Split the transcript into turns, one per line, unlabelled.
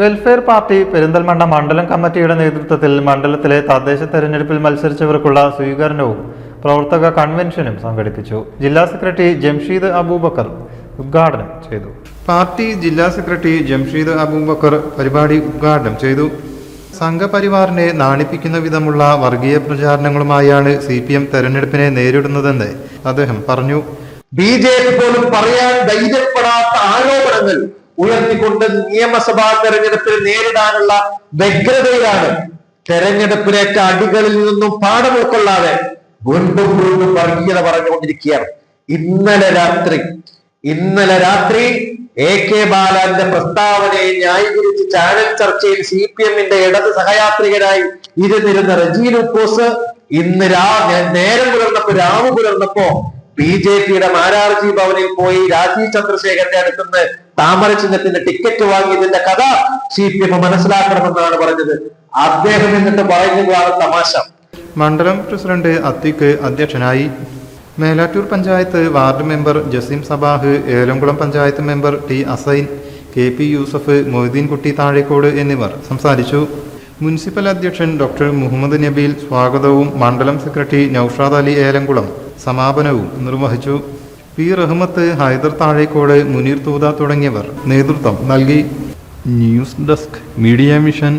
Welfare party Perinthalmanna മണ്ഡലം കമ്മിറ്റിയുടെ നേതൃത്വത്തിൽ മണ്ഡലത്തിലെ തദ്ദേശ തെരഞ്ഞെടുപ്പിൽ മത്സരിച്ചവർക്കുള്ള സ്വീകരണവും പ്രവർത്തക കൺവെൻഷനും സംഘടിപ്പിച്ചു. ജില്ലാ സെക്രട്ടറി ജംഷീദ് അബൂബക്കർ ഉദ്ഘാടനം ചെയ്തു. പാർട്ടി ജില്ലാ സെക്രട്ടറി ജംഷീദ് അബൂബക്കർ പരിപാടി ഉദ്ഘാടനം ചെയ്തു. സംഘപരിവാറിനെ നാണിപ്പിക്കുന്ന വിധമുള്ള വർഗീയ പ്രചാരണങ്ങളുമായാണ് CPM തെരഞ്ഞെടുപ്പിനെ നേരിടുന്നതെന്ന് അദ്ദേഹം പറഞ്ഞു.
BJP പോലും പറയാൻ ധൈര്യപ്പെടാത്ത ആരോപണങ്ങൾ ഉയർത്തിക്കൊണ്ട് നിയമസഭാ തെരഞ്ഞെടുപ്പിൽ നേരിടാനുള്ള വ്യഗ്രതയിലാണ്. തെരഞ്ഞെടുപ്പിലേറ്റ അടികളിൽ നിന്നും പാഠം ഉൾക്കൊള്ളാതെ വീണ്ടും വീണ്ടും വർഗീയത പറഞ്ഞുകൊണ്ടിരിക്കുകയാണ്. ഇന്നലെ രാത്രി AK ബാലന്റെ പ്രസ്താവനയെ ന്യായീകരിച്ച് ചാനൽ ചർച്ചയിൽ CPM-ന്റെ ഇടത് സഹയാത്രികരായി ഇരുന്നിരുന്ന റജി ലൂക്കോസ് ഇന്ന് നേരം രാവ് പുലർന്നപ്പോ BJP-യുടെ മാരാർജി ഭവനിൽ പോയി രാജീവ് ചന്ദ്രശേഖരന്റെ അടുത്തുനിന്ന് താമര ചിഹ്നത്തിന്റെ ടിക്കറ്റ് വാങ്ങിയതിന്റെ കഥ CPM മനസ്സിലാക്കണമെന്നാണ് പറഞ്ഞത്. അദ്ദേഹം എന്നിട്ട് പറയുന്നതാണ് തമാശ.
മണ്ഡലം പ്രസിഡന്റ് അത്തിക്ക് അധ്യക്ഷനായി. Melattur panchayat ward member Jaseem Sabah, Elamkulam panchayat member T Asain, KP Yusuf, Moideenkutty Thazhekode എന്നിവർ സംസാരിച്ചു. മുനിസിപ്പൽ അധ്യക്ഷൻ ഡോക്ടർ മുഹമ്മദ് നബീൽ സ്വാഗതവും മണ്ഡലം സെക്രട്ടറി നൌഷാദ് അലി ഏലംകുളം സമാപനവും നിർവഹിച്ചു. P റഹ്മത്ത്, ഹൈദർ താഴേക്കോട്, മുനീർ തൂത തുടങ്ങിയവർ നേതൃത്വം നൽകി. News desk, media mission.